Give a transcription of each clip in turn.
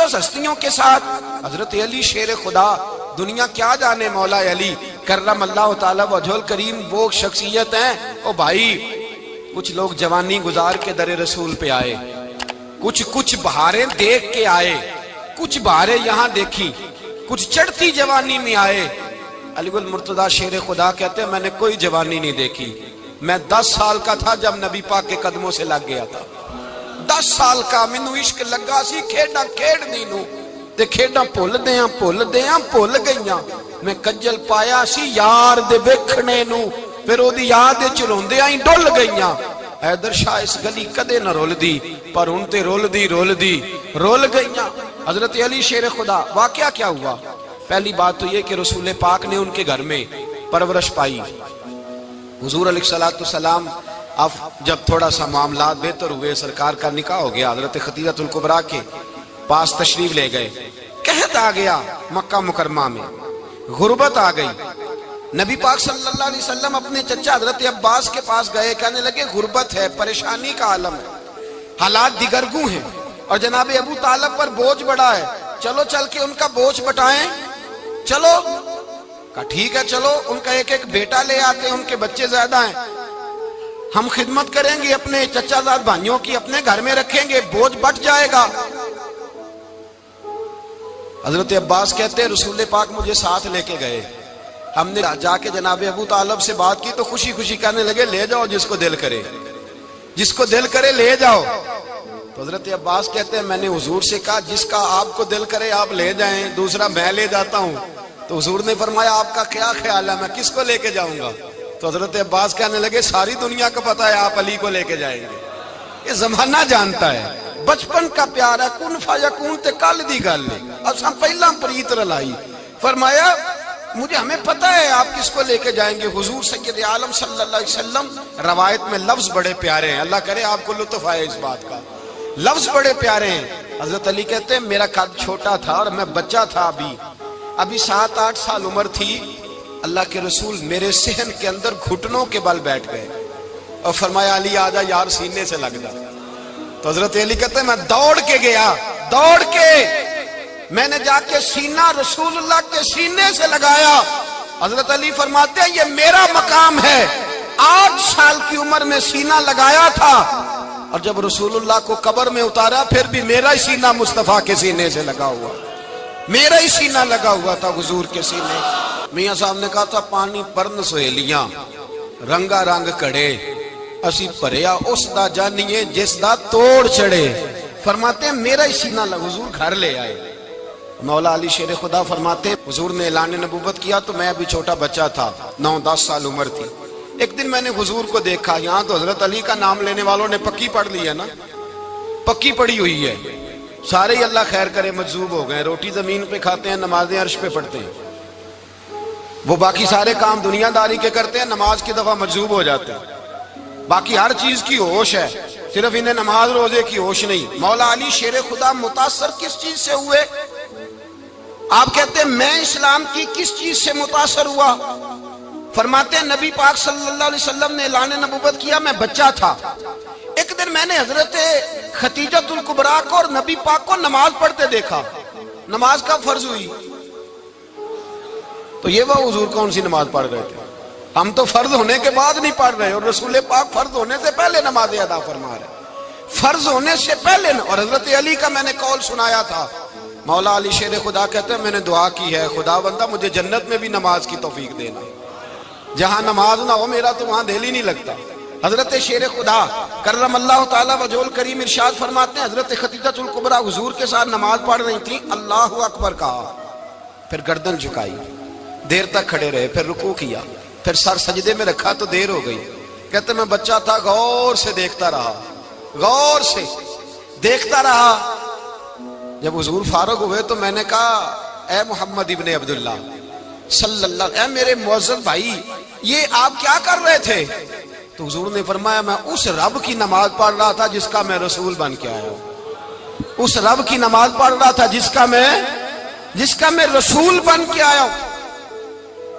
مقدس ہستیوں کے ساتھ حضرت علی شیر خدا، دنیا کیا جانے مولا علی کرم اللہ تعالی وجہ الکریم وہ شخصیت ہیں۔ او بھائی کچھ لوگ جوانی گزار کے در رسول پہ آئے، کچھ بہاریں دیکھ کے آئے، کچھ بہاریں یہاں دیکھی، کچھ چڑھتی جوانی میں آئے۔ علی گل مرتضیٰ شیر خدا کہتے ہیں میں نے کوئی جوانی نہیں دیکھی، میں 10 سال کا تھا جب نبی پاک کے قدموں سے لگ گیا تھا، 10 سال کا مینوں عشق لگا سی، کھیڈاں کھیڈنی نو تے کھیڈاں بھول گئیاں، میں کجل پایا سی یار دے ویکھنے نو، پھر او دی یاد وچ روندیاں ہی ڈل گئیاں۔ حیدر شاہ اس گلی کدے نہ رول دی، پر ہن تے رول گئیاں۔ حضرت علی شیر خدا، واقعہ کیا ہوا؟ پہلی بات تو یہ کہ رسول پاک نے ان کے گھر میں پرورش پائی۔ حضور علیہ السلام اب جب تھوڑا سا معاملات بہتر ہوئے، سرکار کا نکاح ہو گیا، حضرت خدیجہ الکبریٰ کے پاس تشریف لے گئے، قحط آ گیا مکہ مکرمہ میں، غربت آ گئی۔ نبی پاک صلی اللہ علیہ وسلم اپنے چچا حضرت عباس کے پاس گئے، کہنے لگے غربت ہے، پریشانی کا عالم ہے، حالات دیگرگوں ہیں، اور جناب ابو طالب پر بوجھ بڑا ہے، چلو چل کے ان کا بوجھ بٹائیں۔ چلو کہا ٹھیک ہے، چلو ان کا ایک بیٹا لے آتے ہیں، ان کے بچے زیادہ ہیں، ہم خدمت کریں گے اپنے چچا زاد بھائیوں کی، اپنے گھر میں رکھیں گے، بوجھ بٹ جائے گا۔ حضرت عباس کہتے ہیں رسول پاک مجھے ساتھ لے کے گئے، ہم نے جا کے جناب ابو طالب سے بات کی تو خوشی خوشی کہنے لگے لے جاؤ جس کو دل کرے لے جاؤ۔ تو حضرت عباس کہتے ہیں میں نے حضور سے کہا جس کا آپ کو دل کرے آپ لے جائیں، دوسرا میں لے جاتا ہوں۔ تو حضور نے فرمایا آپ کا کیا خیال ہے، میں کس کو لے کے جاؤں گا؟ تو حضرت عباس کہنے لگے ساری دنیا کو پتا ہے آپ علی کو لے کے جائیں گے، یہ زمانہ جانتا ہے، بچپن کا پیار ہے، کن فیکون تے کل دی گل ہے، اساں پہلا پریت رلائی۔ فرمایا مجھے ہمیں پتہ ہے آپ کس کو لے کے جائیں گے، حضور سید عالم صلی اللہ علیہ وسلم۔ روایت میں لفظ بڑے پیارے ہیں، اللہ کرے آپ کو لطف آئے اس بات کا، لفظ بڑے پیارے ہیں۔ حضرت علی کہتے ہیں میرا قد چھوٹا تھا اور میں بچہ تھا، ابھی 7-8 سال عمر تھی، اللہ کے رسول میرے صحن کے اندر گھٹنوں کے بل بیٹھ گئے اور فرمایا علی آجا یار سینے سے لگ جا۔ تو حضرت علی کہتے ہیں میں دوڑ کے گیا، میں نے جا کے سینہ رسول اللہ کے سینے سے لگایا۔ حضرت علی فرماتے ہیں یہ میرا مقام ہے، 8 سال کی عمر میں سینہ لگایا تھا، اور جب رسول اللہ کو قبر میں اتارا پھر بھی میرا ہی سینہ مصطفیٰ کے سینے سے لگا ہوا، میرا ہی سینہ لگا ہوا تھا حضور کے سینے۔ میاں صاحب نے کہا تھا پانی پرن سہیلیاں رنگا رنگ کڑے، اسی پریا اس دا جانیے جس دا توڑ چڑے۔ فرماتے ہیں میرا ہی سینہ لگا، حضور گھر لے آئے۔ مولا علی شیر خدا فرماتے ہیں حضور نے اعلان نبوت کیا تو میں ابھی چھوٹا بچہ تھا، 9-10 سال عمر تھی۔ ایک دن میں نے حضور کو دیکھا، یہاں تو حضرت علی کا نام لینے والوں نے پکی پڑھ لی ہے نا، پکی پڑھی ہوئی ہے، سارے ہی اللہ خیر کرے مجذوب ہو گئے، روٹی زمین پہ کھاتے ہیں، نمازیں عرش پہ پڑھتے ہیں، وہ باقی سارے کام دنیا داری کے کرتے ہیں، نماز کی دفعہ مجذوب ہو جاتے ہیں، باقی ہر چیز کی ہوش ہے، صرف انہیں نماز روزے کی ہوش نہیں۔ مولا علی شیر خدا متاثر کس چیز سے ہوئے؟ آپ کہتے ہیں میں اسلام کی کس چیز سے متاثر ہوا؟ فرماتے ہیں نبی پاک صلی اللہ علیہ وسلم نے اعلان نبوت کیا، میں بچہ تھا، ایک دن میں نے حضرت خدیجہ الکبریٰ کو اور نبی پاک کو نماز پڑھتے دیکھا۔ نماز کب فرض ہوئی؟ تو یہ وہ حضور کون سی نماز پڑھ رہے تھے؟ ہم تو فرض ہونے کے بعد نہیں پڑھ رہے، اور رسول پاک فرض ہونے سے پہلے نماز ادا فرما رہے، فرض ہونے سے پہلے۔ اور حضرت علی کا میں نے قول سنایا تھا، مولا علی شیر خدا کہتے ہیں میں نے دعا کی ہے خدا بندہ مجھے جنت میں بھی نماز کی توفیق دینا، جہاں نماز نہ ہو میرا تو وہاں دل ہی نہیں لگتا۔ حضرت شیر خدا کرم اللہ تعالیٰ وجہ الکریم ارشاد فرماتے ہیں حضرت خدیجہ الکبریٰ حضور کے ساتھ نماز پڑھ رہی تھیں، اللہ اکبر کہا، پھر گردن جھکائی، دیر تک کھڑے رہے، پھر رکوع کیا، پھر سر سجدے میں رکھا تو دیر ہو گئی۔ کہتے میں بچہ تھا، غور سے دیکھتا رہا، غور سے دیکھتا رہا۔ جب حضور فارغ ہوئے تو میں نے کہا اے محمد ابن عبداللہ صلی اللہ علیہ، اے میرے معزز بھائی یہ آپ کیا کر رہے تھے؟ تو حضور نے فرمایا میں اس رب کی نماز پڑھ رہا تھا جس کا میں رسول بن کے آیا ہوں، اس رب کی نماز پڑھ رہا تھا جس کا میں رسول بن کے آیا ہوں۔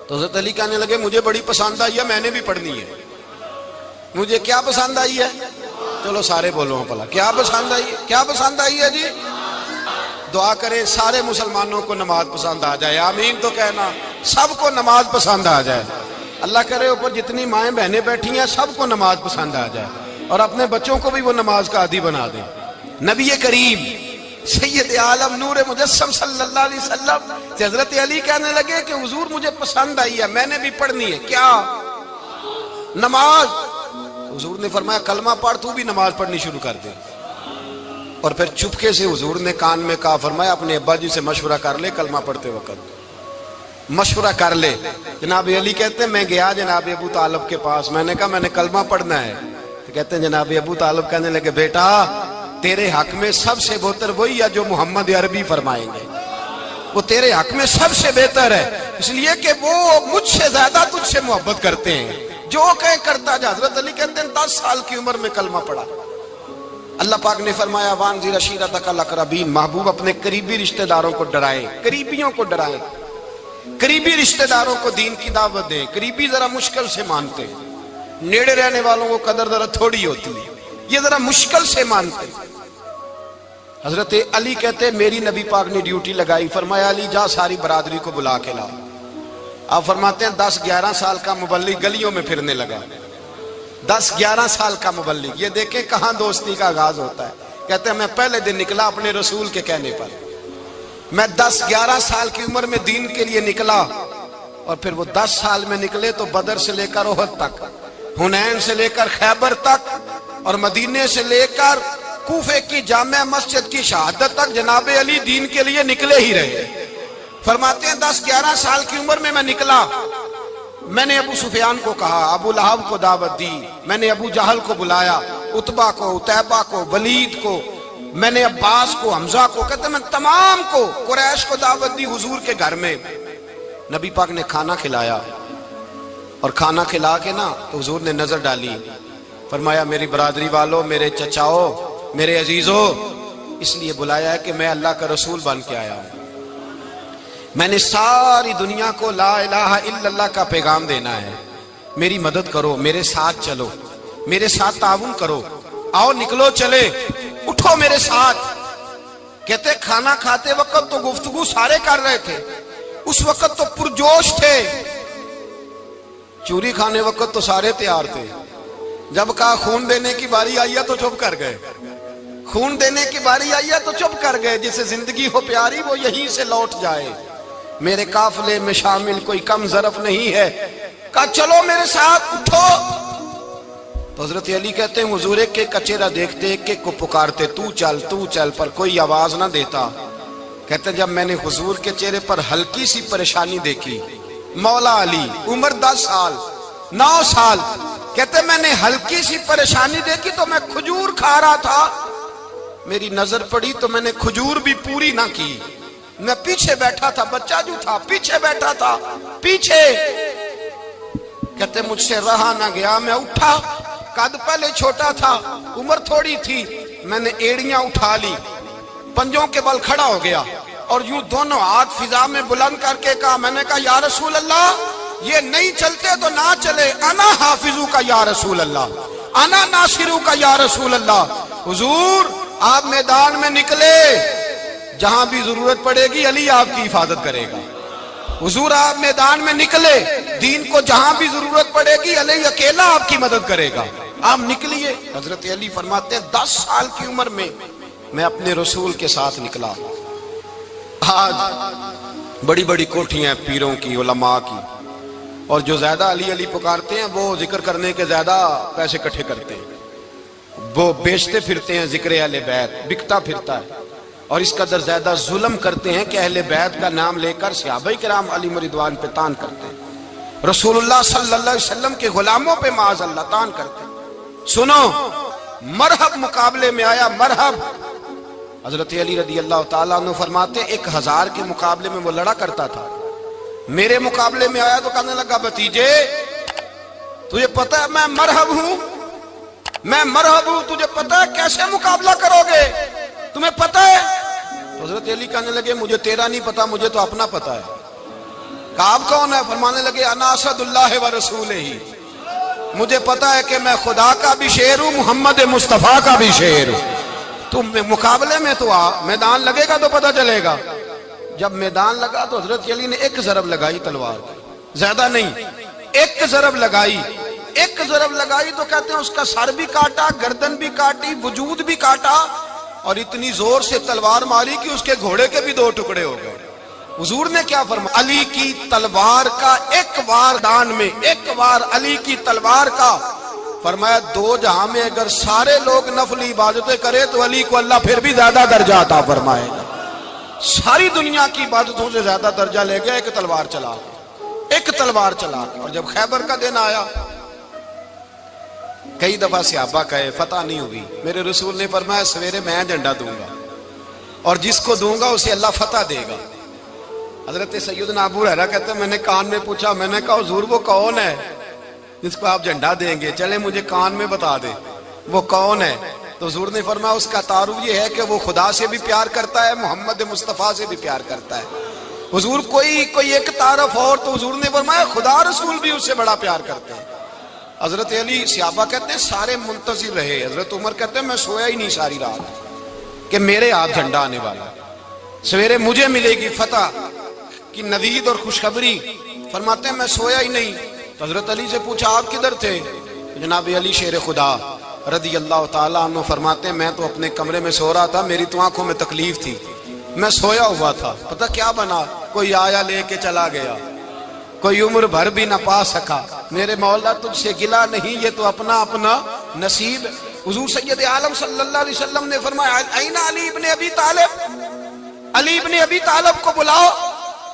تو حضرت علی کہنے لگے مجھے بڑی پسند آئی ہے، میں نے بھی پڑھنی ہے۔ مجھے کیا پسند آئی ہے؟ چلو سارے بولو پلا، کیا پسند آئی ہے؟ کیا پسند آئی ہے جی؟ دعا کرے سارے مسلمانوں کو نماز پسند آ جائے، آمین تو کہنا، سب کو نماز پسند آ جائے۔ اللہ کرے اوپر جتنی مائیں بہنیں بیٹھی ہیں سب کو نماز پسند آ جائے، اور اپنے بچوں کو بھی وہ نماز کا عادی بنا دیں۔ نبی کریم سید عالم نور مجسم صلی اللہ علیہ وسلم سے حضرت علی کہنے لگے کہ حضور مجھے پسند آئی ہے، میں نے بھی پڑھنی ہے، کیا؟ نماز۔ حضور نے فرمایا کلمہ پڑھ، تو بھی نماز پڑھنی شروع کر دے۔ اور پھر چپکے سے حضور نے کان میں کہا، فرمایا اپنے ابا جی سے مشورہ کر لے کلمہ پڑھتے وقت، مشورہ کر لے۔ جناب علی کہتے ہیں میں گیا جناب ابو طالب کے پاس، میں نے کہا میں نے کلمہ پڑھنا ہے، تو کہتے ہیں جناب ابو طالب کہنے لگے بیٹا تیرے حق میں سب سے بہتر وہی ہے جو محمد عربی فرمائیں گے، وہ تیرے حق میں سب سے بہتر ہے، اس لیے کہ وہ مجھ سے زیادہ تجھ سے محبت کرتے ہیں، جو کہیں کرتا جا۔ حضرت علی کہتے ہیں 10 سال کی عمر میں کلمہ پڑھا۔ اللہ پاک نے فرمایا وانذر عشیرتک الاقربین، محبوب اپنے قریبی رشتہ داروں کو ڈرائیں، قریبیوں کو ڈرائیں، قریبی رشتہ داروں کو دین کی دعوت دیں۔ قریبی ذرا مشکل سے مانتے ہیں، نیڑے رہنے والوں کو قدر ذرا تھوڑی ہوتی ہے، یہ ذرا مشکل سے مانتے ہیں۔ حضرت علی کہتے ہیں میری نبی پاک نے ڈیوٹی لگائی، فرمایا علی جا ساری برادری کو بلا کے لا۔ آپ فرماتے ہیں 10-11 سال کا مبلغ گلیوں میں پھرنے لگا، 10-11 سال کا مبلغ، یہ دیکھیں کہاں دوستی کا آغاز ہوتا ہے۔ کہتے ہیں میں پہلے دن نکلا اپنے رسول کے کہنے پر، میں 10-11 سال کی عمر میں دین کے لیے نکلا، اور پھر وہ 10 سال میں نکلے تو بدر سے لے کر احد تک، حنین سے لے کر خیبر تک، اور مدینے سے لے کر کوفے کی جامع مسجد کی شہادت تک جناب علی دین کے لیے نکلے ہی رہے۔ فرماتے ہیں 10-11 سال کی عمر میں میں نکلا، میں نے ابو سفیان کو کہا، ابو لہب کو دعوت دی، میں نے ابو جہل کو بلایا، عتبہ کو، عتیبہ کو، ولید کو، میں نے عباس کو، حمزہ کو، کہتے ہیں میں تمام کو، قریش کو دعوت دی حضور کے گھر میں۔ نبی پاک نے کھانا کھلایا، اور کھانا کھلا کے نا تو حضور نے نظر ڈالی، فرمایا میری برادری والوں، میرے چچاؤ، میرے عزیزو، اس لیے بلایا ہے کہ میں اللہ کا رسول بن کے آیا ہوں، میں نے ساری دنیا کو لا الہ الا اللہ کا پیغام دینا ہے، میری مدد کرو، میرے ساتھ چلو، میرے ساتھ تعاون کرو، آؤ نکلو چلے، اٹھو میرے ساتھ۔ کہتے کھانا کھاتے وقت تو گفتگو سارے کر رہے تھے، اس وقت تو پرجوش تھے، چوری کھانے وقت تو سارے تیار تھے، جب کہا خون دینے کی باری آئی ہے تو چپ کر گئے، خون دینے کی باری آئی ہے تو چپ کر گئے، جسے زندگی ہو پیاری وہ یہیں سے لوٹ جائے، میرے قافلے میں شامل کوئی کم ظرف نہیں ہے، کہا چلو میرے ساتھ اٹھو۔ تو حضرت علی کہتے ہیں حضور ایک ایک کا چہرہ دیکھتے، ایک ایک کو پکارتے، تو چل، پر کوئی آواز نہ دیتا۔ کہتے ہیں جب میں نے حضور کے چہرے پر ہلکی سی پریشانی دیکھی، مولا علی عمر 10 سال 9 سال، کہتے ہیں میں نے ہلکی سی پریشانی دیکھی تو میں کھجور کھا رہا تھا، میری نظر پڑی تو میں نے کھجور بھی پوری نہ کی، میں پیچھے بیٹھا تھا، بچہ جو تھا پیچھے بیٹھا تھا، پیچھے۔ کہتے مجھ سے رہا نہ گیا، میں اٹھا، قد پہلے چھوٹا تھا، عمر تھوڑی تھی، میں نے ایڑیاں اٹھا لی، پنجوں کے بل کھڑا ہو گیا، اور یوں دونوں ہاتھ فضا میں بلند کر کے کہا، میں نے کہا یا رسول اللہ یہ نہیں چلتے تو نہ چلے، انا حافظو کا یا رسول اللہ، انا ناصرو کا یا رسول اللہ۔ حضور آپ میدان میں نکلے، جہاں بھی ضرورت پڑے گی علی آپ کی حفاظت کرے گا، حضور آپ میدان میں نکلے، دین کو جہاں بھی ضرورت پڑے گی علی اکیلا آپ کی مدد کرے گا، آپ نکلیے۔ حضرت علی فرماتے ہیں 10 سال کی عمر میں میں اپنے رسول کے ساتھ نکلا۔ آج بڑی بڑی کوٹھیاں پیروں کی، علماء کی، اور جو زیادہ علی علی پکارتے ہیں وہ ذکر کرنے کے زیادہ پیسے اکٹھے کرتے ہیں، وہ بیچتے پھرتے ہیں ذکر اہل بیت، بکتا پھرتا ہے، اور اس قدر زیادہ ظلم کرتے ہیں کہ اہل بیت کا نام لے کر صحابہ کرام علی رضوان پہ تان کرتے ہیں، رسول اللہ صلی اللہ علیہ وسلم کے غلاموں پہ معاذ اللہ تان کرتے ہیں۔ سنو، مرحب مقابلے میں آیا، مرحب۔ حضرت علی رضی اللہ تعالیٰ عنہ فرماتے 1000 کے مقابلے میں وہ لڑا کرتا تھا، میرے مقابلے میں آیا تو کہنے لگا بھتیجے تجھے پتہ ہے میں مرحب ہوں، میں مرحب ہوں، تجھے پتہ ہے کیسے مقابلہ کرو گے، تمہیں پتہ ہے؟ حضرت علی کہنے لگے مجھے تیرا نہیں پتا، مجھے تو اپنا پتا ہے۔ کہا آپ کون ہے؟ فرمانے لگے انا اسد اللہ و رسولہ، مجھے پتا ہے کہ میں خدا کا بھی شیر ہوں، محمد مصطفیٰ کا بھی شیر ہوں۔ تم مقابلے میں تو آ، میدان لگے گا تو پتہ چلے گا۔ جب میدان لگا تو حضرت علی نے ایک ضرب لگائی تلوار کی، زیادہ نہیں، ایک ضرب لگائی۔ ایک ضرب لگائی تو کہتے ہیں اس کا سر بھی کاٹا، گردن بھی کاٹی، وجود بھی کاٹا، اور اتنی زور سے تلوار ماری کہ اس کے گھوڑے کے بھی 2 ٹکڑے ہو گئے۔ حضور نے کیا فرمایا؟ علی کی تلوار کا ایک وار دان میں، ایک وار علی کی تلوار کا، فرمایا 2 جہاں میں اگر سارے لوگ نفلی عبادتیں کرے تو علی کو اللہ پھر بھی زیادہ درجہ عطا فرمائے گا۔ ساری دنیا کی عبادتوں سے زیادہ درجہ لے گیا ایک تلوار چلا کے، ایک تلوار چلا کے۔ اور جب خیبر کا دن آیا، کئی دفعہ صحابہ کہے فتح نہیں ہوئی، میرے رسول نے فرمایا سویرے میں جھنڈا دوں گا اور جس کو دوں گا اسے اللہ فتح دے گا۔ حضرت سیدنا ابو ہریرہ کہتے ہیں میں نے کان میں پوچھا، میں نے کہا حضور وہ کون ہے جس کو آپ جھنڈا دیں گے؟ چلے مجھے کان میں بتا دے وہ کون ہے۔ تو حضور نے فرمایا اس کا تعارف یہ ہے کہ وہ خدا سے بھی پیار کرتا ہے، محمد مصطفیٰ سے بھی پیار کرتا ہے۔ حضور کوئی ایک تعارف اور، تو حضور نے فرمایا خدا رسول بھی اس سے بڑا پیار کرتے ہیں۔ حضرت علی، صحابہ کہتے ہیں سارے منتظر رہے۔ حضرت عمر کہتے ہیں میں سویا ہی نہیں ساری رات کہ میرے ہاتھ جھنڈا آنے والا، سویرے مجھے ملے گی فتح کی نوید اور خوشخبری۔ فرماتے ہیں میں سویا ہی نہیں۔ تو حضرت علی سے پوچھا آپ کدھر تھے؟ جناب علی شیر خدا رضی اللہ تعالیٰ عنہ فرماتے ہیں میں تو اپنے کمرے میں سو رہا تھا، میری تو آنکھوں میں تکلیف تھی، میں سویا ہوا تھا، پتہ کیا بنا، کوئی آیا لے کے چلا گیا، کوئی عمر بھر بھی نہ پا سکا۔ میرے مولا تجھ سے گلا نہیں، یہ تو اپنا اپنا نصیب۔ حضور سید عالم صلی اللہ علیہ وسلم نے فرمایا این علی ابن ابی طالب، علی ابن ابی طالب کو بلاؤ۔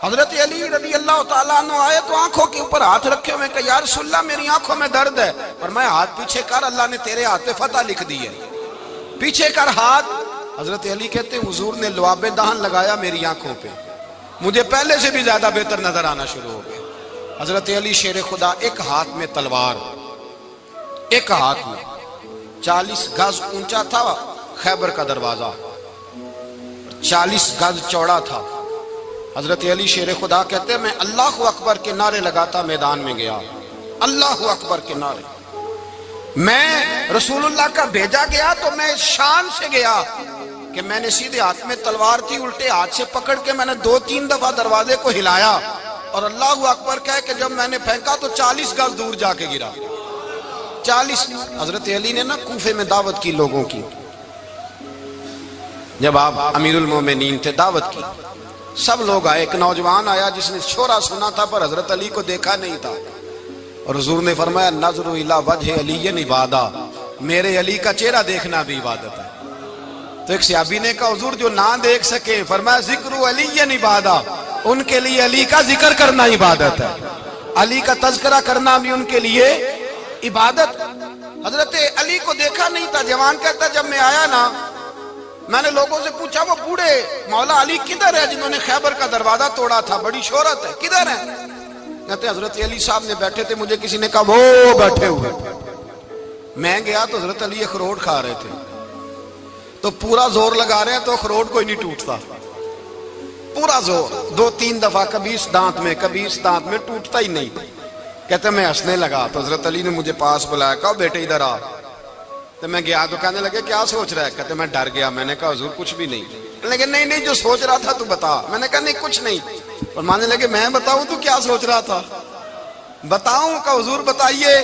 حضرت علی رضی اللہ تعالیٰ عنہ آئے تو آنکھوں کے اوپر ہاتھ رکھے ہوئے کہ یا رسول اللہ میری آنکھوں میں درد ہے۔ فرمایا ہاتھ پیچھے کر، اللہ نے تیرے ہاتھ پہ فتح لکھ دی ہے، پیچھے کر ہاتھ۔ حضرت علی کہتے ہیں حضور نے لعاب دہن لگایا میری آنکھوں پہ، مجھے پہلے سے بھی زیادہ بہتر نظر آنا شروع ہو گیا۔ حضرت علی شیر خدا، ایک ہاتھ میں تلوار، ایک ہاتھ میں 40 گز اونچا تھا خیبر کا دروازہ، 40 گز چوڑا تھا۔ حضرت علی شیر خدا کہتے ہیں میں اللہ اکبر کے نعرے لگاتا میدان میں گیا، اللہ اکبر کے نعرے۔ میں رسول اللہ کا بھیجا گیا تو میں شان سے گیا کہ میں نے سیدھے ہاتھ میں تلوار تھی، الٹے ہاتھ سے پکڑ کے میں نے 2-3 دفعہ دروازے کو ہلایا اور اللہ اکبر کہہ کہ جب میں نے پھینکا تو 40 گز دور جا کے گرا، 40۔ حضرت علی نے نا کوفے میں دعوت کی لوگوں کی، جب آپ امیر المومنین تھے، دعوت کی، سب لوگ آئے۔ ایک نوجوان آیا جس نے شورا سنا تھا پر حضرت علی کو دیکھا نہیں تھا، اور حضور نے فرمایا نظر الی وجہ علی عبادہ، میرے علی کا چہرہ دیکھنا بھی عبادت ہے۔ تو ایک صحابی نے کہا حضور جو نہ دیکھ سکے، فرمایا ذکر علی عبادہ، ان کے لیے علی کا ذکر کرنا عبادت ہے، علی کا تذکرہ کرنا بھی ان کے لیے عبادت۔ حضرت علی کو دیکھا نہیں تھا۔ جوان کہتا جب میں آیا نا، میں نے لوگوں سے پوچھا وہ بوڑھے مولا علی کدھر ہے جنہوں نے خیبر کا دروازہ توڑا تھا، بڑی شہرت ہے، کدھر ہے؟ کہتے ہیں حضرت علی صاحب نے بیٹھے تھے، مجھے کسی نے کہا وہ بیٹھے ہوئے۔ میں گیا تو حضرت علی اخروٹ کھا رہے تھے، تو پورا زور لگا رہے ہیں تو اخروٹ کوئی نہیں ٹوٹتا، پورا زور 2-3 دفعہ، کبھی اس دانت میں کبھی اس دانت میں، ٹوٹتا ہی نہیں۔ کہتے میں ہنسنے لگا تو حضرت علی نے مجھے پاس بلایا، کہا بیٹے ادھر آ۔ تو میں گیا تو کہنے لگے کیا سوچ رہا ہے؟ کہتے میں ڈر گیا۔ میں نے کہا حضور کچھ بھی نہیں۔ لیکن نہیں جو سوچ رہا تھا تو بتا۔ میں نے کہا نہیں کچھ نہیں۔ فرمانے لگے میں بتاؤں تو کیا سوچ رہا تھا؟ بتاؤں؟ کہ حضور بتائیے۔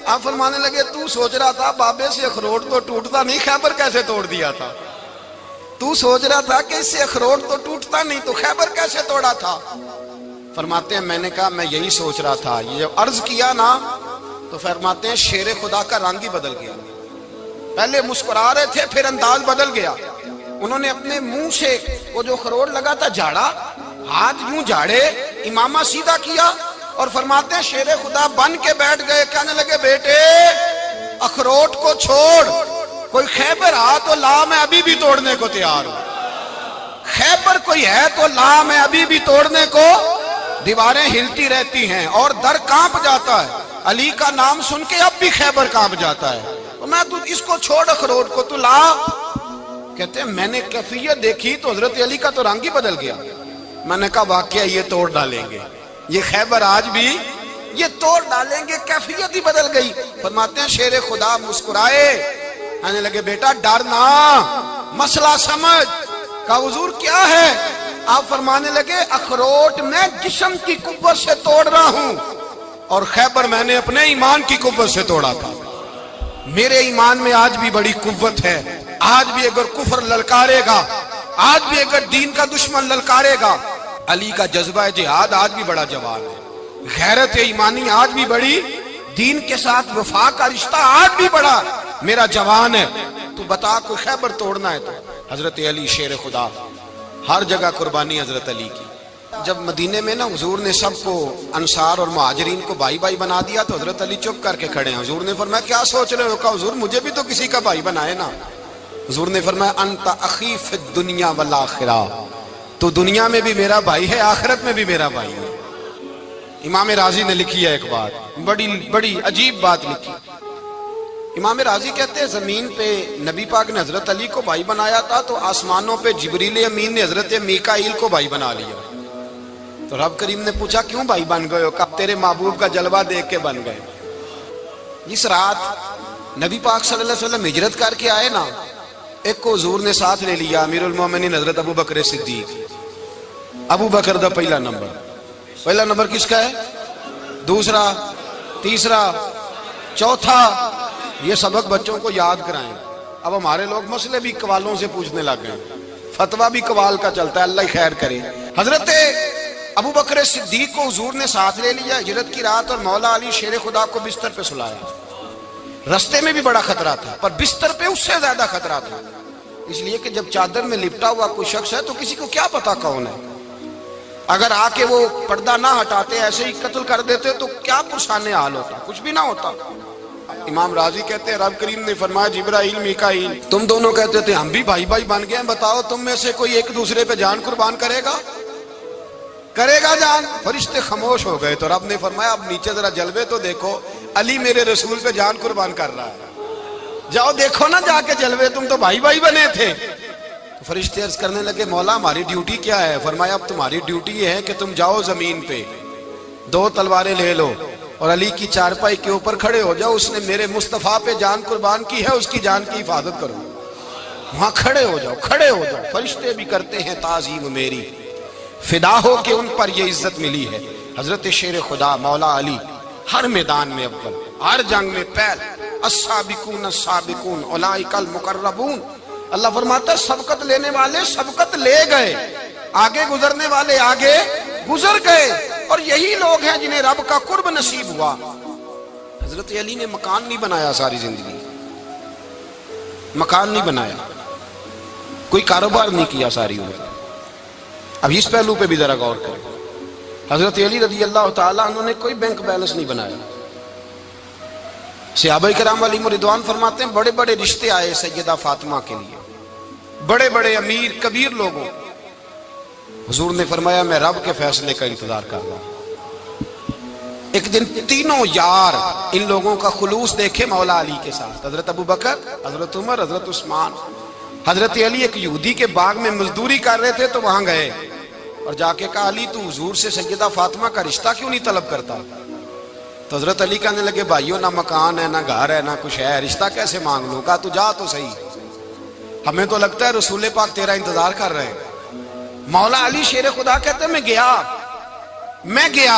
آپ فرمانے لگے تو سوچ رہا تھا بابے سے اخروٹ تو ٹوٹتا نہیں، خیبر کیسے توڑ دیا تھا؟ تو سوچ رہا تھا کہ اس سے اخروٹ تو ٹوٹتا نہیں تو خیبر کیسے توڑا تھا؟ فرماتے ہیں میں نے کہا میں یہی سوچ رہا تھا۔ یہ جب عرض کیا نا تو فرماتے ہیں شیر خدا کا رنگ ہی بدل گیا، پہلے مسکرا رہے تھے پھر انداز بدل گیا۔ انہوں نے اپنے منہ سے وہ جو خروٹ لگا تھا جھاڑا، ہاتھ یوں جھاڑے، امامہ سیدھا کیا اور فرماتے ہیں شیر خدا بن کے بیٹھ گئے۔ کہنے لگے بیٹے اخروٹ کو چھوڑ، کوئی خیبر آ تو لا، میں ابھی بھی توڑنے کو تیار ہوں۔ خیبر کوئی ہے تو لا، میں ابھی بھی توڑنے کو۔ دیواریں ہلتی رہتی ہیں اور در کانپ جاتا ہے، علی کا نام سن کے اب بھی خیبر کانپ جاتا ہے۔ میں تو اس کو چھوڑ اخروٹ کو تو لا۔ کہتے ہیں میں نے کیفیت دیکھی تو حضرت علی کا تو رنگ ہی بدل گیا۔ میں نے کہا واقعہ یہ توڑ ڈالیں گے، یہ خیبر آج بھی یہ توڑ ڈالیں گے، کیفیت ہی بدل گئی۔ فرماتے ہیں شیر خدا مسکرائے، کہنے لگے بیٹا ڈر نہ، مسئلہ سمجھ۔ کہا حضور کیا ہے؟ آپ فرمانے لگے اخروٹ میں جسم کی قوت سے توڑ رہا ہوں اور خیبر میں نے اپنے ایمان کی قوت سے توڑا تھا۔ میرے ایمان میں آج بھی بڑی قوت ہے، آج بھی اگر کفر للکارے گا، آج بھی اگر دین کا دشمن للکارے گا، علی کا جذبہ جہاد آج بھی بڑا جوان ہے، غیرت ایمانی آج بھی بڑی، دین کے ساتھ وفا کا رشتہ آج بھی بڑا میرا جوان ہے۔ تو بتا کوئی خیبر توڑنا ہے تو حضرت علی شیر خدا، ہر جگہ قربانی حضرت علی کی۔ جب مدینے میں نا حضور نے سب کو انصار اور مہاجرین کو بھائی بھائی بنا دیا تو حضرت علی چپ کر کے کھڑے ہیں۔ حضور نے فرمایا کیا سوچ رہے ہو؟ کہا حضور مجھے بھی تو کسی کا بھائی بنائے نا۔ حضور نے فرمایا انت اخی فی الدنیا والآخرہ، تو دنیا میں بھی میرا بھائی ہے، آخرت میں بھی میرا بھائی ہے۔ امام راضی نے لکھی ہے ایک بات، بڑی عجیب بات لکھی۔ امام راضی کہتے ہیں زمین پہ نبی پاک نے حضرت علی کو بھائی بنایا تھا تو آسمانوں پہ جبریل امین نے حضرت میکائیل کو بھائی بنا لیا۔ تو رب کریم نے پوچھا کیوں بھائی بن گئے ہو؟ کہا تیرے محبوب کا جلوہ دیکھ کے بن گئے۔ جس رات نبی پاک صلی اللہ علیہ وسلم ہجرت کر کے آئے نا، ایک کو حضور نے ساتھ لے لیا، امیر المومنین حضرت ابو بکر صدیق۔ ابو بکر دا پہلا نمبر کس کا ہے؟ دوسرا، تیسرا، چوتھا۔ یہ سبق بچوں کو یاد کرائیں۔ اب ہمارے لوگ مسئلے بھی قوالوں سے پوچھنے لگ گئے، فتویٰ بھی قوال کا چلتا ہے، اللہ خیر کرے۔ حضرت ابو بکر صدیق کو حضور نے ساتھ لے لیا ہجرت کی رات، اور مولا علی شیر خدا کو بستر پہ سلایا۔ رستے میں بھی بڑا خطرہ تھا پر بستر پہ اس سے زیادہ خطرہ تھا، اس لیے کہ جب چادر میں لپٹا ہوا کوئی شخص ہے تو کسی کو کیا پتا کون ہے، اگر آ کے وہ پردہ نہ ہٹاتے ایسے ہی قتل کر دیتے تو کیا پرسان حال ہوتا، کچھ بھی نہ ہوتا۔ امام راضی کہتے ہیں رب کریم نے فرمایا جبرائیل میکائیل تم دونوں کہتے تھے ہم بھی بھائی بھائی بن گئے ہیں، بتاؤ تم میں سے کوئی ایک دوسرے پہ جان قربان کرے گا جان؟ فرشتے خاموش ہو گئے تو رب نے فرمایا اب نیچے ذرا جلوے تو دیکھو، علی میرے رسول پہ جان قربان کر رہا ہے، جاؤ دیکھو نا جا کے جلوے، تم تو بھائی بھائی بنے تھے۔ فرشتے عرض کرنے لگے مولا ہماری ڈیوٹی کیا ہے؟ فرمایا اب تمہاری ڈیوٹی یہ ہے کہ تم جاؤ زمین پہ، دو تلواریں لے لو اور علی کی چارپائی کے اوپر کھڑے ہو جاؤ، اس نے میرے مصطفیٰ پہ جان قربان کی ہے، اس کی جان کی حفاظت کرو۔ وہاں کھڑے ہو جاؤ۔ فرشتے بھی کرتے ہیں تعظیم میری، فدا ہو کہ ان پر یہ عزت ملی ہے۔ حضرت شیر خدا مولا علی ہر میدان میں اول، ہر جنگ میں پہل، السابقون السابقون اولئک المقربون۔ اللہ فرماتا ہے سبقت لینے والے سبقت لے گئے، آگے گزرنے والے آگے گزر گئے، اور یہی لوگ ہیں جنہیں رب کا قرب نصیب ہوا۔ حضرت علی نے مکان نہیں بنایا، ساری زندگی مکان نہیں بنایا، کوئی کاروبار نہیں کیا ساری عمر۔ اب اس پہلو پہ بھی ذرا غور کریں، حضرت علی رضی اللہ تعالیٰ انہوں نے کوئی بینک بیلنس نہیں بنایا۔ صحابہ کرام علیہم رضوان فرماتے ہیں بڑے بڑے رشتے آئے سیدہ فاطمہ کے لیے، بڑے بڑے امیر کبیر لوگوں، حضور نے فرمایا میں رب کے فیصلے کا انتظار کر رہا ہوں۔ ایک دن تینوں یار ان لوگوں کا خلوص دیکھے مولا علی کے ساتھ، حضرت ابو بکر، حضرت عمر، حضرت عثمان۔ حضرت علی ایک یہودی کے باغ میں مزدوری کر رہے تھے تو وہاں گئے اور جا کے کہا علی تو حضور سے سیدہ فاطمہ کا رشتہ کیوں نہیں طلب کرتا؟ تو حضرت علی کہنے لگے بھائیو نہ مکان ہے نہ گھر ہے نہ کچھ ہے، رشتہ کیسے مانگ لوں؟ کہا تو جا تو صحیح، ہمیں تو لگتا ہے رسول پاک تیرا انتظار کر رہے ہیں۔ مولا علی شیر خدا کہتے ہیں میں گیا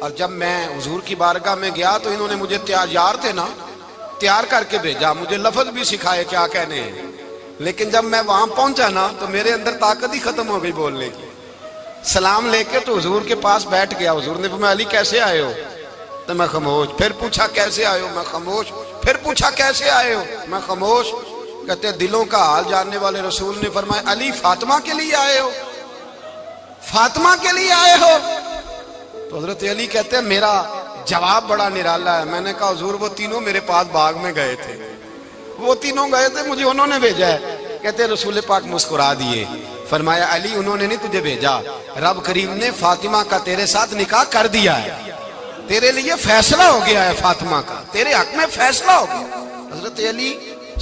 اور جب میں حضور کی بارگاہ میں گیا تو انہوں نے مجھے یار تھے نا تیار کر کے بھیجا، مجھے لفظ بھی سکھائے کیا کہنے ہیں، لیکن جب میں وہاں پہنچا نا تو میرے اندر طاقت ہی ختم ہو گئی بولنے کی۔ سلام لے کے تو حضور کے پاس بیٹھ گیا، حضور نے فرمایا علی کیسے آئے ہو؟ تو میں خاموش، پھر پوچھا کیسے آئے ہو؟ میں خاموش، پھر پوچھا کیسے آئے ہو؟ میں خاموش۔ کہتے ہیں دلوں کا حال جاننے والے رسول نے فرمایا علی فاطمہ کے لیے آئے ہو؟ فاطمہ کے لیے آئے ہو؟ تو حضرت علی کہتے ہیں میرا جواب بڑا نرالا ہے۔ میں نے کہا حضور وہ تینوں میرے پاس باغ میں گئے تھے، وہ تینوں گئے تھے، مجھے انہوں نے بھیجا ہے۔ کہتے ہیں رسول پاک مسکرا دیے، فرمایا علی انہوں نے نہیں تجھے بھیجا، رب کریم نے فاطمہ کا تیرے ساتھ نکاح کر دیا ہے، تیرے لیے فیصلہ ہو گیا ہے، فاطمہ کا تیرے حق میں فیصلہ ہو گیا۔ حضرت علی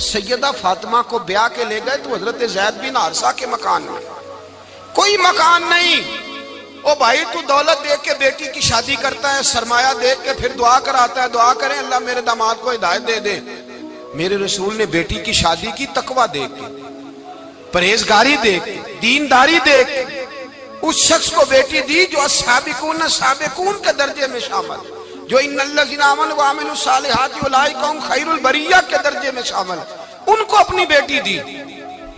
سیدہ فاطمہ کو بیاہ کے لے گئے تو حضرت زید بن حارثہ کے مکان میں کوئی مکان نہیں۔ او بھائی تو دولت دیکھ کے بیٹی کی شادی کرتا ہے، سرمایہ دیکھ کے پھر دعا کراتا ہے، دعا کریں اللہ میرے داماد کو ہدایت دے دے۔ میرے رسول نے بیٹی کی شادی کی تقویٰ دیکھ کے، پرہیزگاری دیکھ، دینداری دیکھ، اس شخص کو بیٹی دی جو السابقون سابقون کے درجے میں شامل، جو ان الذین آمنوا وعملوا الصالحات اولئک هم خیر البریہ کے درجے میں شامل، ان کو اپنی بیٹی دی۔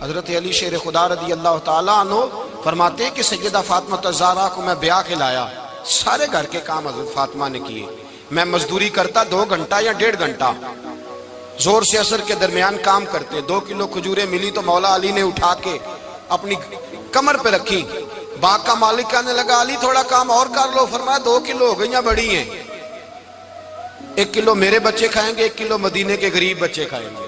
حضرت علی شیر خدا رضی اللہ تعالیٰ عنہ فرماتے ہیں کہ سیدہ فاطمہ الزہرا کو میں بیاہ کے لایا، سارے گھر کے کام حضرت فاطمہ نے کیے، میں مزدوری کرتا 2 گھنٹہ یا 1.5 گھنٹہ، زور سے عصر کے درمیان کام کرتے، 2 کلو کھجوریں ملی تو مولا علی نے اٹھا کے اپنی کمر پہ رکھی، باغ کا مالک کہنے لگا علی تھوڑا کام اور کر لو، فرمایا 2 کلو ہو گئیں بڑی ہیں، 1 کلو میرے بچے کھائیں گے، 1 کلو مدینے کے غریب بچے کھائیں گے۔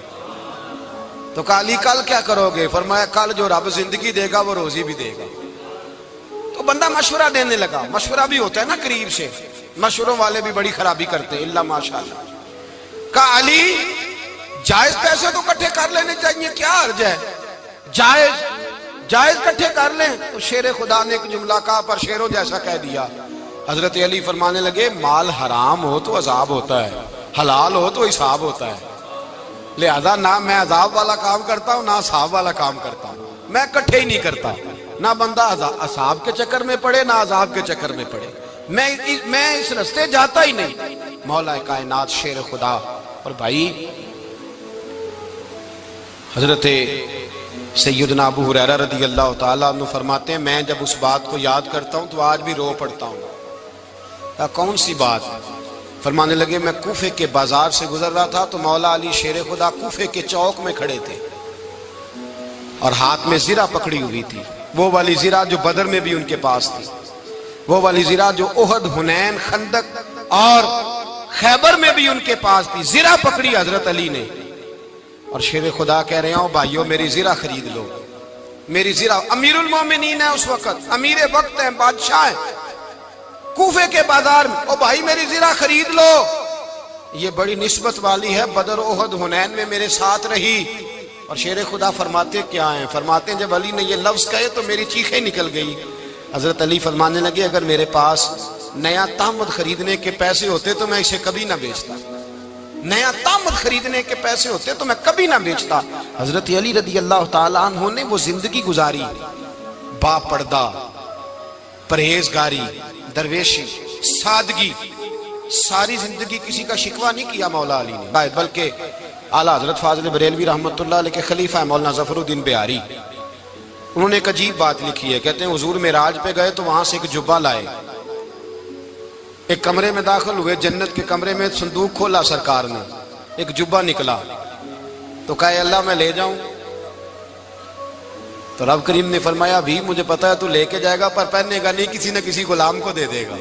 تو کہا علی کل کیا کرو گے؟ فرمایا کل جو رب زندگی دے گا وہ روزی بھی دے گا۔ تو بندہ مشورہ دینے لگا، مشورہ بھی ہوتا ہے نا قریب سے، مشوروں والے بھی بڑی خرابی کرتے ہیں، اللہ ماشاءاللہ۔ کہا علی جائز پیسے تو کٹھے کر لینے چاہیے، کیا عرض ہے، جائز کٹھے کر لیں۔ تو شیر خدا نے ایک جملہ کہا پر شیروں جیسا کہہ دیا۔ حضرت علی فرمانے لگے مال حرام ہو تو عذاب ہوتا ہے، حلال ہو تو حساب ہوتا ہے، لہذا نہ میں عذاب والا کام کرتا ہوں نہ حساب والا کام کرتا ہوں، میں کٹھے ہی نہیں کرتا، نہ بندہ عذاب کے چکر میں پڑے نہ عذاب کے چکر میں پڑے، میں اس رستے جاتا ہی نہیں۔ مولا کائنات شیر خدا۔ اور بھائی حضرت سیدنا ابو ہریرہ رضی اللہ تعالیٰ عنہ فرماتے ہیں میں جب اس بات کو یاد کرتا ہوں تو آج بھی رو پڑتا ہوں۔ کون سی بات؟ فرمانے لگے میں کوفے کے بازار سے گزر رہا تھا تو مولا علی شیر خدا کوفے کے چوک میں کھڑے تھے اور ہاتھ میں زرہ پکڑی ہوئی تھی، وہ والی زرہ جو بدر میں بھی ان کے پاس تھی، وہ والی زرہ جو احد، حنین، خندق اور خیبر میں بھی ان کے پاس تھی، زرہ پکڑی حضرت علی نے اور شیر خدا کہہ رہے ہوں بھائیو میری زرہ خرید لو، میری زرہ۔ امیر المومنین ہے اس وقت، امیر وقت ہے، بادشاہ ہے، کوفے کے بازار میں، او بھائی میری زرہ خرید لو، یہ بڑی نسبت والی ہے، بدر، احد، حنین میں میرے ساتھ رہی۔ اور شیر خدا فرماتے کیا ہیں؟ فرماتے ہیں جب علی نے یہ لفظ کہے تو میری چیخیں نکل گئی۔ حضرت علی فرمانے لگے اگر میرے پاس نیا تامد خریدنے کے پیسے ہوتے تو میں اسے کبھی نہ بیچتا، نیا تامد خریدنے کے پیسے ہوتے تو میں کبھی نہ بیچتا۔ حضرت علی رضی اللہ تعالیٰ عنہ نے وہ زندگی گزاری، با پردہ، پرہیزگاری، درویشی، سادگی، ساری زندگی کسی کا شکوہ نہیں کیا مولا علی نے، بلکہ اعلیٰ حضرت فاضل بریلوی رحمۃ اللہ علیہ کے خلیفہ مولانا ظفر الدین بہاری، انہوں نے ایک عجیب بات لکھی ہے، کہتے ہیں حضور معراج پہ گئے تو وہاں سے ایک جبہ لائے، ایک کمرے میں داخل ہوئے، جنت کے کمرے میں صندوق کھولا سرکار نے، ایک جبہ نکلا تو کہا اللہ میں لے جاؤں؟ تو رب کریم نے فرمایا بھی مجھے پتا ہے تو لے کے جائے گا پر پہننے گا نہیں، کسی نہ کسی غلام کو دے دے گا۔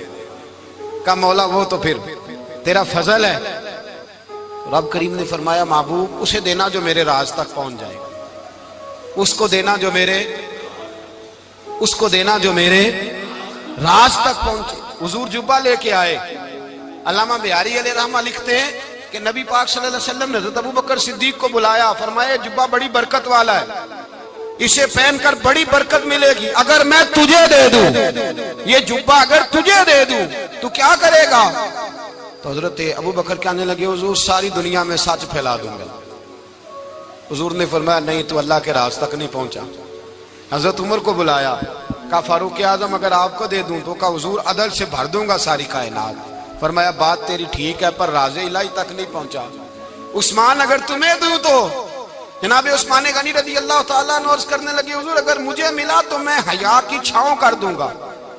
کہا مولا وہ تو پھر تیرا فضل ہے۔ رب کریم نے فرمایا محبوب اسے دینا جو میرے راز تک پہنچ جائے، اس کو دینا جو میرے راز تک پہنچے۔ حضور جبہ لے کے آئے۔ علامہ بہاری علیہ رحمہ لکھتے ہیں کہ نبی پاک صلی اللہ علیہ وسلم نے حضرت ابوبکر صدیق کو بلایا، فرمایا جبہ بڑی برکت والا ہے، اسے پہن کر بڑی برکت ملے گی، اگر میں تجھے دے دوں، یہ جبہ اگر تجھے دے دوں تو کیا کرے گا؟ تو حضرت ابوبکر کہنے لگے حضور ساری دنیا میں سچ پھیلا دوں گا۔ حضور نے فرمایا نہیں تو اللہ کے راز تک نہیں پہنچا۔ حضرت عمر کو بلایا، کہا فاروق اعظم اگر آپ کو دے دوں تو کہا حضور عدل سے بھر دوں گا ساری کائنات۔ فرمایا بات تیری ٹھیک ہے پر راز الہی تک نہیں پہنچا۔ عثمان اگر تمہیں دوں تو جناب عثمان غنی رضی اللہ تعالیٰ عنہ عرض کرنے لگے حضور اگر مجھے ملا تو میں حیا کی چھاؤں کر دوں گا،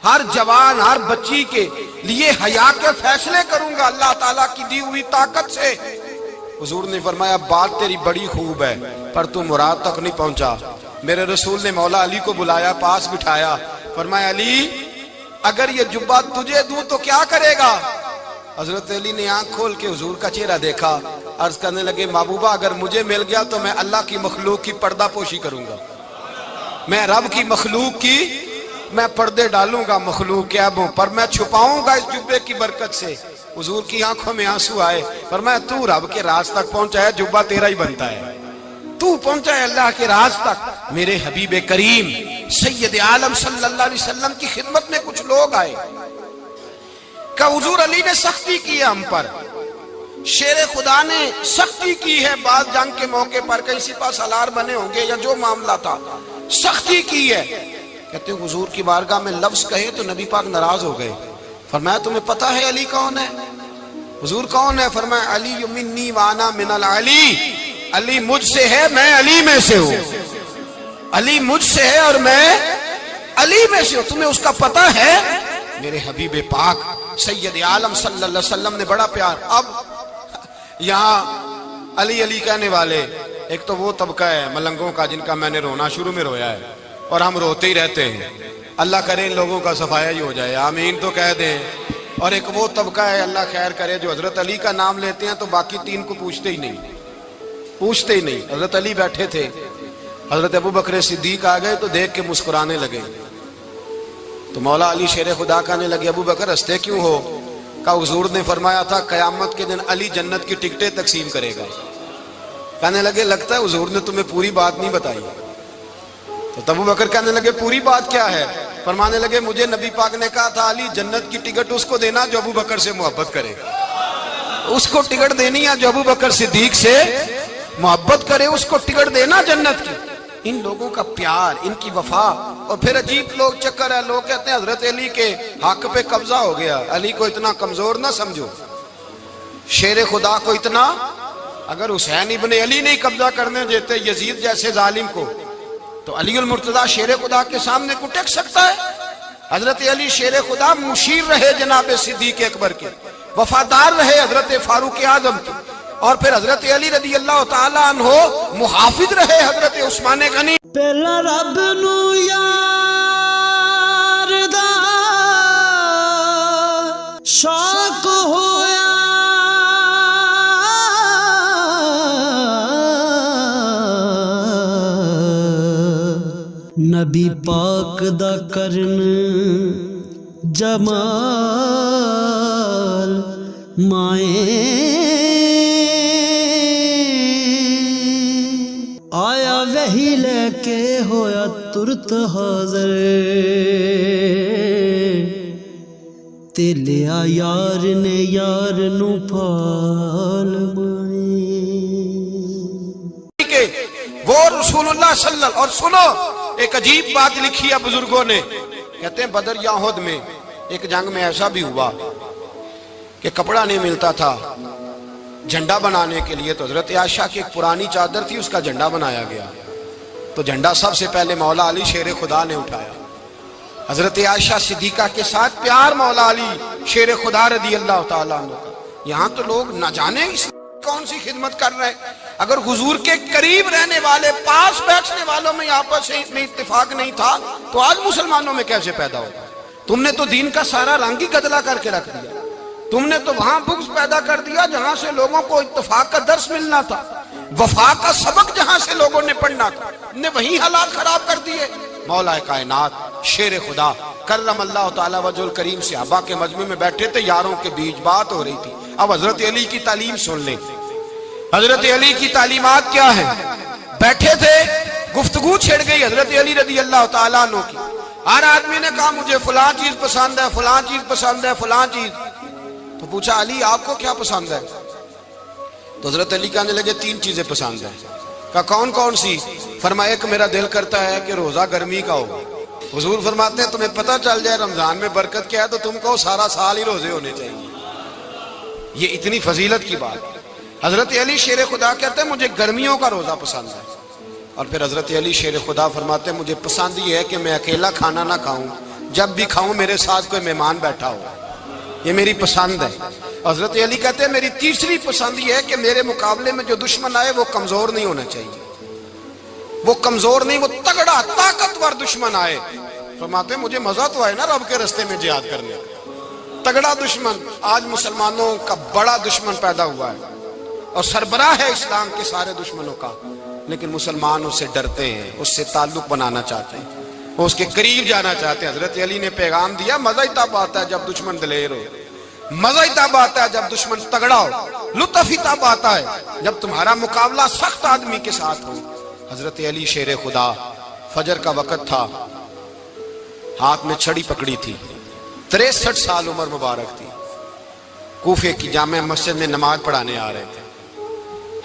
ہر جوان ہر بچی کے لیے حیا کے فیصلے کروں گا اللہ تعالیٰ کی دی ہوئی طاقت سے۔ حضور نے فرمایا بات تیری بڑی خوب ہے پر تو مراد تک نہیں پہنچا۔ میرے رسول نے مولا علی کو بلایا، پاس بٹھایا، فرمایا علی اگر یہ جبہ تجھے دوں تو کیا کرے گا؟ حضرت علی نے آنکھ کھول کے حضور کا چہرہ دیکھا، عرض کرنے لگے محبوبہ اگر مجھے مل گیا تو میں اللہ کی مخلوق کی پردہ پوشی کروں گا، میں رب کی مخلوق کی میں پردے ڈالوں گا مخلوق کے عیبوں پر، میں چھپاؤں گا اس جبے کی برکت سے۔ حضور کی آنکھوں میں آنسو آئے، فرمایا تو رب کے راز تک پہنچا ہے، جبہ تیرا ہی بنتا ہے، تو پہنچا ہے اللہ کے راز تک۔ میرے حبیب کریم سید عالم صلی اللہ علیہ وسلم کی خدمت میں کچھ لوگ آئے کہ حضور علی نے سختی کی ہے ہم پر، شیر خدا نے سختی کی ہے، بعض جنگ کے موقع پر کہیں سپہ سالار بنے ہوں گے یا جو معاملہ تھا، سختی کی ہے. کہتے ہیں حضور کی بارگاہ میں لفظ کہے تو نبی پاک ناراض ہو گئے. فرمایا تمہیں پتہ ہے علی کون ہے؟ حضور کون ہے؟ فرمایا علی منی وانا من العلی، علی مجھ سے ہے، میں علی میں سے ہوں. علی مجھ سے ہے اور میں علی میں سے ہوں. تمہیں اس کا پتہ ہے؟ میرے حبیب پاک سید عالم صلی اللہ علیہ وسلم نے بڑا پیار. اب یہاں علی علی کہنے والے ایک تو وہ طبقہ ہے ملنگوں کا جن کا میں نے رونا شروع میں رویا ہے اور ہم روتے ہی رہتے ہیں. اللہ کرے ان لوگوں کا صفایا ہی ہو جائے، آمین تو کہہ دیں. اور ایک وہ طبقہ ہے اللہ خیر کرے جو حضرت علی کا نام لیتے ہیں تو باقی تین کو پوچھتے ہی نہیں. حضرت علی بیٹھے تھے، حضرت ابو بکر صدیق آ گئے تو دیکھ کے مسکرانے لگے. تو مولا علی شیر خدا کہنے لگے ابو بکر ہنستے کیوں ہو؟ کہا حضور نے فرمایا تھا قیامت کے دن علی جنت کی ٹکٹیں تقسیم کرے گا. کہنے لگے لگتا ہے حضور نے تمہیں پوری بات نہیں بتائی. تو ابو بکر کہنے لگے پوری بات کیا ہے؟ فرمانے لگے مجھے نبی پاک نے کہا تھا علی جنت کی ٹکٹ اس کو دینا جو ابو بکر سے محبت کرے. اس کو ٹکٹ دینی ہے جو ابو بکر صدیق سے محبت کرے، اس کو ٹکٹ دینا جنت کی. ان لوگوں کا پیار، ان کی وفا. اور پھر عجیب لوگ چکر ہے، لوگ کہتے ہیں حضرت علی کے حق پہ قبضہ ہو گیا. علی کو اتنا کمزور نہ سمجھو، شیر خدا کو اتنا. اگر حسین ابن علی نہیں قبضہ کرنے دیتے یزید جیسے ظالم کو تو علی المرتضیٰ شیر خدا کے سامنے کو ٹک سکتا ہے؟ حضرت علی شیر خدا مشیر رہے جناب صدیق اکبر کے، وفادار رہے حضرت فاروق اعظم کے، اور پھر حضرت علی رضی اللہ تعالیٰ عنہ محافظ رہے حضرت عثمان غنی. پہلا رب نو یار دا شوق ہویا، نبی پاک دا کرن جمال مائیں آیا وہی لے کے ہویا ترت حاضر، تے لیا یار نے یار نو پھال مائیں. وہ رسول اللہ صلی اللہ. اور سنو ایک عجیب بات لکھی ہے بزرگوں نے، کہتے ہیں بدر یا احد میں ایک جنگ میں ایسا بھی ہوا کہ کپڑا نہیں ملتا تھا جھنڈا بنانے کے لیے. تو حضرت عائشہ کی ایک پرانی چادر تھی، اس کا جھنڈا بنایا گیا. تو جھنڈا سب سے پہلے مولا علی شیر خدا نے اٹھایا. حضرت عائشہ صدیقہ کے ساتھ پیار مولا علی شیر خدا رضی اللہ تعالیٰ عنہ کا. یہاں تو لوگ نہ جانے اس کون سی خدمت کر رہے ہیں. اگر حضور کے قریب رہنے والے پاس بیٹھنے والوں میں آپس میں اتفاق نہیں تھا تو آج مسلمانوں میں کیسے پیدا ہوگا؟ تم نے تو دین کا سارا رنگ ہی گدلا کر کے رکھ دیا. تم نے تو وہاں بغض پیدا کر دیا جہاں سے لوگوں کو اتفاق کا درس ملنا تھا، وفا کا سبق جہاں سے لوگوں نے پڑھنا تھا، نے وہی حالات خراب کر دیے. مولا کائنات شیر خدا کرم اللہ تعالیٰ وجہ الکریم صحابہ کے مجمع میں بیٹھے تھے، یاروں کے بیچ بات ہو رہی تھی. اب حضرت علی کی تعلیم سن لیں. حضرت علی کی تعلیمات کیا ہیں؟ بیٹھے تھے، گفتگو چھڑ گئی حضرت علی رضی اللہ تعالیٰ عنہ کی. ہر آدمی نے کہا مجھے فلاں چیز پسند ہے، فلاں چیز پسند ہے، فلاں چیز. تو پوچھا علی آپ کو کیا پسند ہے؟ تو حضرت علی کہنے لگے تین چیزیں پسند ہیں. کہا کون کون سی؟ فرمایا ایک میرا دل کرتا ہے کہ روزہ گرمی کا ہو. حضور فرماتے ہیں تمہیں پتہ چل جائے رمضان میں برکت کیا ہے تو تم کو سارا سال ہی روزے ہونے چاہیے. یہ اتنی فضیلت کی بات. حضرت علی شیر خدا کہتے ہیں مجھے گرمیوں کا روزہ پسند ہے. اور پھر حضرت علی شیر خدا فرماتے ہیں مجھے پسند یہ ہے کہ میں اکیلا کھانا نہ کھاؤں، جب بھی کھاؤں میرے ساتھ کوئی مہمان بیٹھا ہو. یہ میری پسند ہے. حضرت علی کہتے ہیں میری تیسری پسند یہ ہے کہ میرے مقابلے میں جو دشمن آئے وہ کمزور نہیں ہونا چاہیے. وہ کمزور نہیں، وہ تگڑا طاقتور دشمن آئے. فرماتے ہیں مجھے مزہ تو آئے نا رب کے رستے میں جہاد کرنے. تگڑا دشمن. آج مسلمانوں کا بڑا دشمن پیدا ہوا ہے اور سربراہ ہے اسلام کے سارے دشمنوں کا، لیکن مسلمان اس سے ڈرتے ہیں، اس سے تعلق بنانا چاہتے ہیں، وہ اس کے قریب جانا چاہتے ہیں. حضرت علی نے پیغام دیا مزہ ہی تب آتا ہے جب دشمن دلیر ہو، مزہ ہی تب آتا ہے جب دشمن تگڑا ہو، لطف ہی تب آتا ہے جب تمہارا مقابلہ سخت آدمی کے ساتھ ہو. حضرت علی شیر خدا فجر کا وقت تھا، ہاتھ میں چھڑی پکڑی تھی، 63 سال عمر مبارک تھی. کوفے کی جامع مسجد میں نماز پڑھانے آ رہے تھے.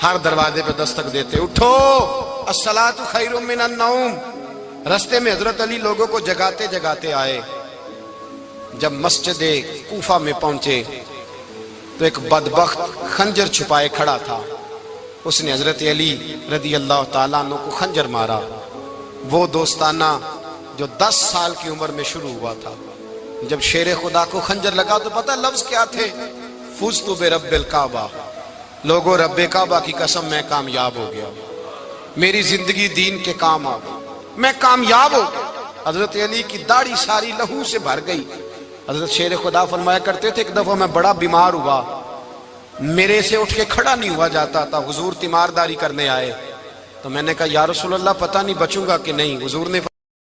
ہر دروازے پہ دستک دیتے اٹھو الصلاۃ خیر من النوم، رستے میں حضرت علی لوگوں کو جگاتے جگاتے آئے. جب مسجد کوفہ میں پہنچے تو ایک بدبخت خنجر چھپائے کھڑا تھا. اس نے حضرت علی رضی اللہ تعالیٰ عنہ کو خنجر مارا. وہ دوستانہ جو 10 سال کی عمر میں شروع ہوا تھا. جب شیر خدا کو خنجر لگا تو پتہ لفظ کیا تھے؟ فزت برب الکعبہ. لوگوں رب کعبہ کی قسم میں کامیاب ہو گیا, میری زندگی دین کے کام آ گئی, میں کامیاب ہو گیا. حضرت علی کی داڑھی ساری لہو سے بھر گئی. حضرت شیر خدا فرمایا کرتے تھے ایک دفعہ میں بڑا بیمار ہوا, میرے سے اٹھ کے کھڑا نہیں ہوا جاتا تھا. حضور تیمارداری کرنے آئے تو میں نے کہا یا رسول اللہ پتہ نہیں بچوں گا کہ نہیں. حضور نے